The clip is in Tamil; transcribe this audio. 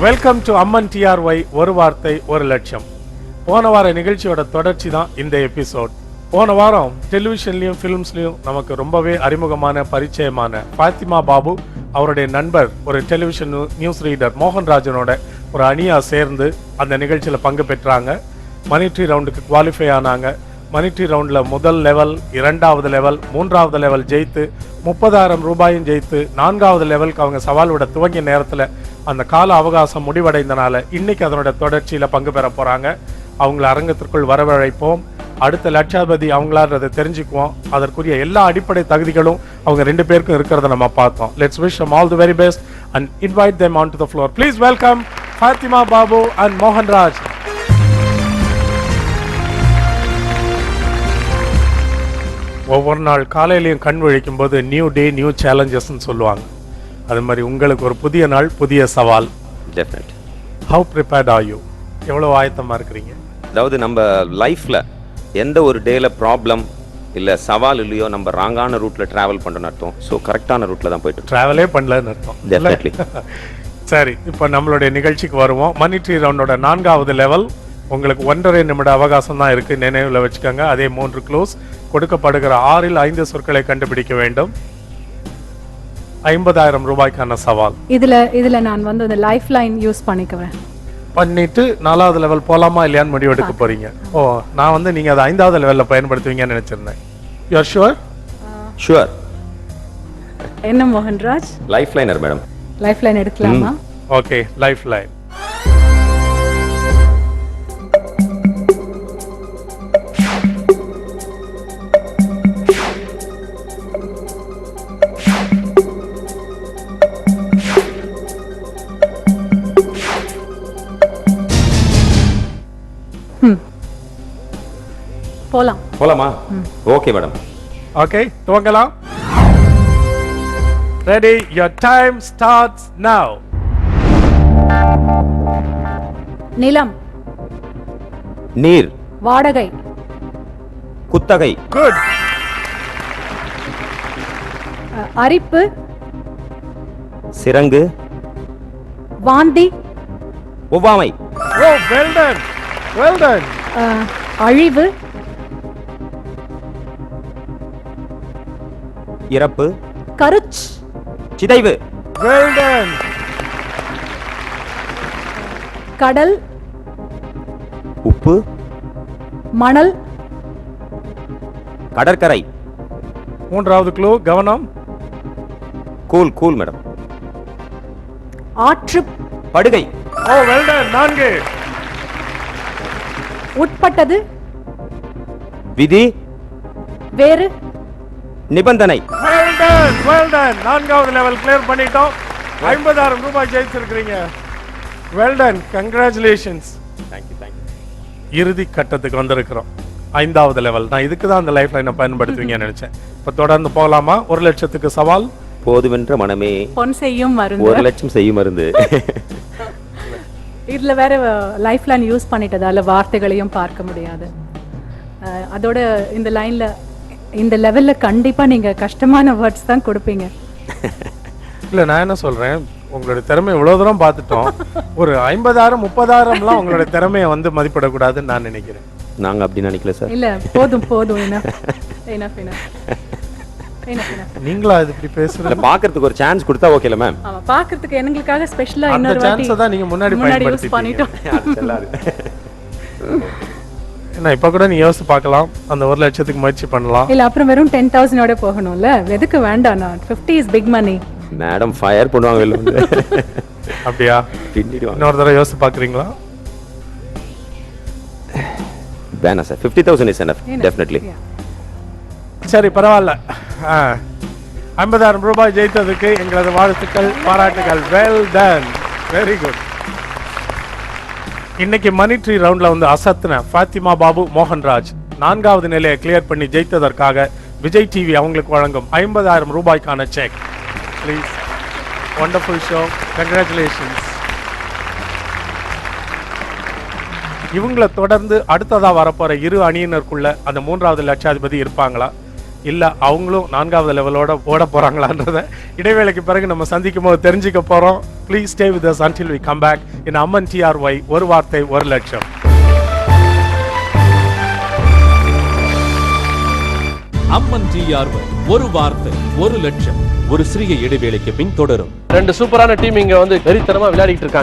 வெல்கம் டு அம்மன் டிஆர்ஒய் ஒரு வார்த்தை ஒரு லட்சம். போன வார நிகழ்ச்சியோட தொடர்ச்சி தான் இந்த எபிசோட். போன வாரம் டெலிவிஷன்லயும் ஃபிலிம்ஸ்லயும் நமக்கு ரொம்பவே அறிமுகமான பரிச்சயமான ஃபாத்திமா பாபு அவருடைய நண்பர் ஒரு டெலிவிஷன் நியூஸ் ரீடர் மோகன்ராஜனோட ஒரு அணியா சேர்ந்து அந்த நிகழ்ச்சியில பங்கு பெற்றாங்க. மணி ட்ரீ ரவுண்டுக்கு குவாலிஃபை ஆனாங்க. மணி ட்ரீ ரவுண்டில் முதல் லெவல், 2வது லெவல், 3வது லெவல் ஜெயித்து 30,000 ரூபாயும் ஜெயித்து 4வது லெவலுக்கு அவங்க சவால் விட துவங்கிய நேரத்தில் அந்த கால அவகாசம் முடிவடைந்தனால இன்னைக்கு அதனோட தொடர்ச்சியில் பங்கு பெற போகிறாங்க. அவங்கள அரங்கத்திற்குள் வரவழைப்போம். அடுத்த லட்சாதிபதி அவங்களான்றதை தெரிஞ்சுக்குவோம். அதற்குரிய எல்லா அடிப்படை தகுதிகளும் அவங்க 2 பேருக்கும் இருக்கிறத நம்ம பார்த்தோம். Let's wish them all the very best and invite them onto the floor. Please welcome Fatima Babu and Mohan Raj. ஒவ்வொரு நாள் காலையிலையும் கண் விழிக்கும் போது நியூ டே நியூ சேலஞ்சஸ்ன்னு சொல்லுவாங்க. அது மாதிரி உங்களுக்கு ஒரு புதிய நாள், புதிய சவால். Definitely. How prepared are you? எவ்வளோ ஆயத்தமாக இருக்கிறீங்க? அதாவது நம்ம லைஃப்பில் எந்த ஒரு டேல ப்ராப்ளம் இல்லை சவால் இல்லையோ நம்ம ராங்கான ரூட்டில் ட்ராவல் பண்ணுறோன்னு அர்த்தம். ஸோ கரெக்டான ரூட்டில் தான் போயிட்டு ட்ராவலே பண்ணலன்னு அர்த்தம். டெஃபினெட்லி. சரி, இப்போ நம்மளுடைய நிகழ்ச்சிக்கு வருவோம். மணி ட்ரீ ரவுண்டோட 4வது லெவல். உங்களுக்கு 1.5 நிமிட அவகாசம் தான் இருக்குது, நினைவில் வச்சுக்கோங்க. அதே 3 க்ளூஸ். கொடுக்கப்படுகிற 6ல் 5 சொற்களை கண்டுபிடிக்க வேண்டும். 50,000 ரூபாய்க்கான சவால். இதுல நான் வந்து அந்த லைஃப் லைன் யூஸ் பண்ணிட்டு 4வது லெவல் போலாமா இல்லையான்னு முடிவெடுக்க போறீங்க. ஓ, நான் வந்து நீங்க அதை 5வது லெவல்ல பயன்படுத்துவீங்கன்னு நினைச்சிருந்தேன். You are sure? ஷுவர். என்ன Mohanraj? Life liner madam. Lifeline எடுக்கலாமா? Okay, lifeline. போலாமா? Okay madam. ஓகே, துவங்கலாம். Ready, your time starts now. நிலம், நீர், வாடகை, குத்தகை. குட். அரிப்பு, சிரங்கு, வாந்தி, ஒவ்வாமை. ஓ, well done, well done. அழிவு, இறப்பு, கருச், சிதைவு. Well done. கடல், உப்பு, மணல், கடற்கரை. 3வது க்ளூ, கவனம். Cool cool madam. ஆற்று, படுகை. ஓ, well done. 4. உட்பட்டது, விதி, வேறு, நிபந்தனை. well done, well done. 4வது லெவல் கிளியர் பண்ணிட்டோம். 50,000 ரூபாய் ஜெயிச்சிருக்கீங்க. well done, congratulations. Thank you. இறுதி கட்டத்துக்கு வந்திருக்கிறோம். 5வது லெவல். நான் இதுக்கு தான் அந்த லைஃப் லைனை பயன்படுத்துவீங்கன்னு நினைச்சேன். இப்போ தொடர்ந்து போகலாமா? 1 லட்சத்துக்கு சவால். போதுமென்ற மனமே பொன் செய்யும் மருந்து. 1 லட்சம் செய்யும் மருந்து. இதுல வேற லைஃப் லைன் யூஸ் பண்ணிட்டதால வார்த்தைகளையும் பார்க்க முடியாது. அதோட இந்த லைன்ல இந்த லெவல்ல கண்டிப்பா நீங்க கஷ்டமான வேர்ட்ஸ் தான் கொடுப்பீங்க. இல்ல, நான் என்ன சொல்றேன், உங்களுடைய திறமை இவ்வளவு தூரம் பார்த்துட்டோம். ஒரு 50,000 30,000லாம் உங்களுடைய திறமையை வந்து மதிப்பிடக்கூடாதுன்னு நான் நினைக்கிறேன். நாங்க அப்படி நினைக்கல சார். இல்ல, போதும் enough. நீங்களா இது இப்படி பேசுறீங்க? பாக்குறதுக்கு ஒரு சான்ஸ் கொடுத்தா ஓகேல மேம். ஆமா, பாக்குறதுக்கு எங்களுக்காக ஸ்பெஷலா அந்த இன்னொரு வாட்டி சான்ஸ் தான் நீங்க முன்னாடி யூஸ் பண்ணிட்டோம். என்ன, இப்ப கூட நீ யோசிச்சு பார்க்கலாம். அந்த 1 லட்சத்துக்கு முயற்சி பண்ணலாம். இல்ல, அப்புறம் வெறும் 10,000 ஓட போகணும்ல. எதுக்கு வேண்டாம்? 50 is big money. Madam fire பண்ணுவாங்க வெளில வந்து. அப்படியா? பின்னிடுவாங்க. இன்னொரு தடவை யோசிச்சு பாக்குறீங்களா? வேணா சார். 50,000 is enough. டெஃபினெட்லி. சரி, பரவாயில்ல. 50,000 ரூபாய் ஜெயித்ததுக்கு எங்களது வாழ்த்துக்கள், பாராட்டுகள். Well done, very good. இன்னைக்கு மணி ட்ரீ ரவுண்ட்ல வந்து அசத்தின ஃபாத்திமா பாபு, மோகன்ராஜ் 4வது நிலையை கிளியர் பண்ணி ஜெயித்ததற்காக விஜய் டிவி அவங்களுக்கு வழங்கும் 50,000 ரூபாய்க்கான check. Please. Wonderful show, congratulations. இவங்களை தொடர்ந்து அடுத்ததா வரப்போற 2 அணியினருக்குள்ள அந்த 3வது லட்சாதிபதி இருப்பாங்களா? இல்ல அவங்களும் 4வது லெவலோட ஓட போறாங்களான்றத இடைவேளைக்கு பிறகு நம்ம சந்திக்கும் போது தெரிஞ்சுக்க போறோம். Please stay with us until we come back in Amman TRY ஒரு வார்த்தை ஒரு லட்சம். அம்மன் TRY ஒரு வார்த்தை ஒரு லட்சம். ஒரு சிறிய இடைவேளைக்கு பின் தொடரும். 2 சூப்பரான டீம் இங்க வந்து வெறித்தனமா விளையாடிட்டு இருக்காங்க.